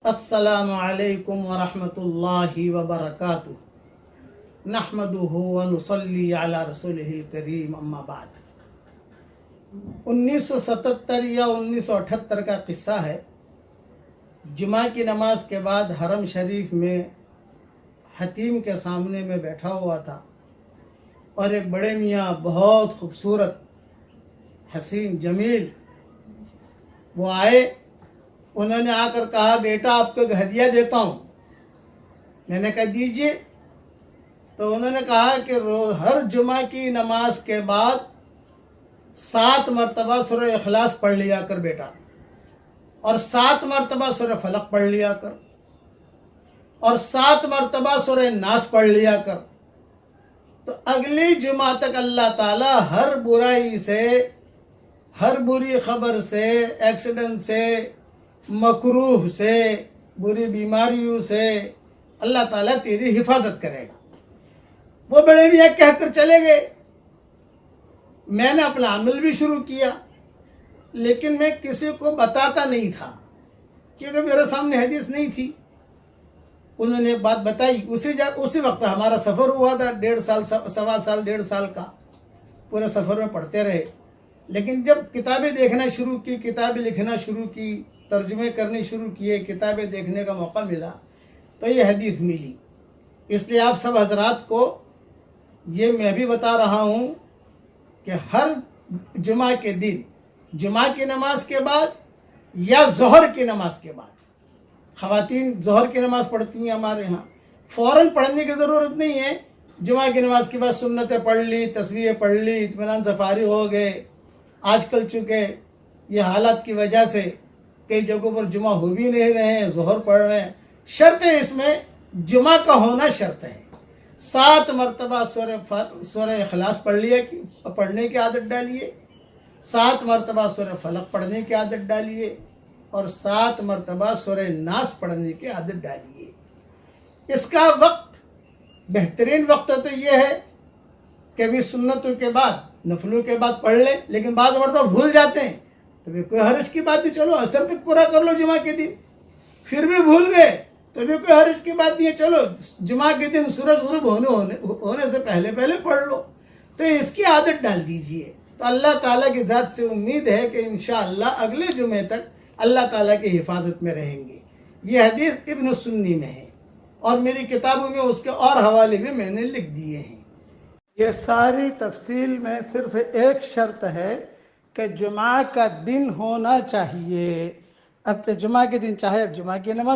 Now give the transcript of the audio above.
السلام علیکم ورحمۃ اللہ وبرکاتہ نحمدہ ونصلی علی رسولہ الکریم اما بعد 1977 یا 1978 کا قصہ ہے۔ جمعہ کی نماز کے بعد حرم شریف میں حتیم کے سامنے میں بیٹھا ہوا تھا اور ایک بڑے میاں بہت خوبصورت حسین جمیل وہ آئے۔ انہوں نے آ کر کہا بیٹا آپ کو ایک ہدیہ دیتا ہوں۔ میں نے کہا دیجئے۔ تو انہوں نے کہا کہ ہر جمعہ کی نماز کے بعد 7 مرتبہ سورہ اخلاص پڑھ لیا کر بیٹا، اور 7 مرتبہ سورہ فلق پڑھ لیا کر، اور 7 مرتبہ سورہ ناس پڑھ لیا کر۔ تو اگلی جمعہ تک اللہ تعالیٰ ہر برائی سے، ہر بری خبر سے، ایکسیڈنٹ سے، مکروہ سے، بری بیماریوں سے اللہ تعالیٰ تیری حفاظت کرے گا۔ وہ بڑے میاں کہہ کر چلے گئے۔ میں نے اپنا عمل بھی شروع کیا، لیکن میں کسی کو بتاتا نہیں تھا کیونکہ میرے سامنے حدیث نہیں تھی۔ انہوں نے بات بتائی، اسی وقت ہمارا سفر ہوا تھا 1.5 سال، 1.25 سال، 1.5 سال کا پورے سفر میں پڑھتے رہے۔ لیکن جب کتابیں دیکھنا شروع کی، کتابیں لکھنا شروع کی، ترجمے کرنے شروع کیے، کتابیں دیکھنے کا موقع ملا تو یہ حدیث ملی۔ اس لیے آپ سب حضرات کو یہ میں بھی بتا رہا ہوں کہ ہر جمعہ کے دن، جمعہ کی نماز کے بعد یا ظہر کی نماز کے بعد، خواتین ظہر کی نماز پڑھتی ہیں ہمارے ہاں، فوراً پڑھنے کی ضرورت نہیں ہے۔ جمعہ کی نماز کے بعد سنتیں پڑھ لی، تسبیحیں پڑھ لی، اطمینان سے فارغ ہو گئے۔ آج کل چونکہ یہ حالات کی وجہ سے کئی جگہوں پر جمعہ ہو بھی نہیں رہے ہیں، ظہر پڑھ رہے ہیں۔ شرط ہے اس میں جمعہ کا ہونا شرط ہے۔ 7 مرتبہ سورہ اخلاص پڑھنے کی عادت ڈالیے، 7 مرتبہ سورہ فلق پڑھنے کی عادت ڈالیے، اور 7 مرتبہ سورہ ناس پڑھنے کی عادت ڈالیے۔ اس کا وقت، بہترین وقت تو یہ ہے کہ بھی سنتوں کے بعد، نفلوں کے بعد پڑھ لیں، لیکن بعض مرتبہ بھول جاتے ہیں تو بھی کوئی حرج کی بات نہیں، چلو عصر تک پورا کر لو جمعہ کے دن۔ پھر بھی بھول گئے تو بھی کوئی حرج کی بات نہیں ہے، چلو جمعہ کے دن سورج غروب ہونے سے پہلے پڑھ لو۔ تو اس کی عادت ڈال دیجئے، تو اللہ تعالیٰ کی ذات سے امید ہے کہ انشاءاللہ اگلے جمعے تک اللہ تعالیٰ کی حفاظت میں رہیں گے۔ یہ حدیث ابن سنی میں ہے، اور میری کتابوں میں اس کے اور حوالے بھی میں نے لکھ دیے ہیں۔ یہ ساری تفصیل میں صرف ایک شرط ہے کہ جمعہ کا دن ہونا چاہیے۔ اب تو جمعہ کے دن چاہے اب جمعہ کی نماز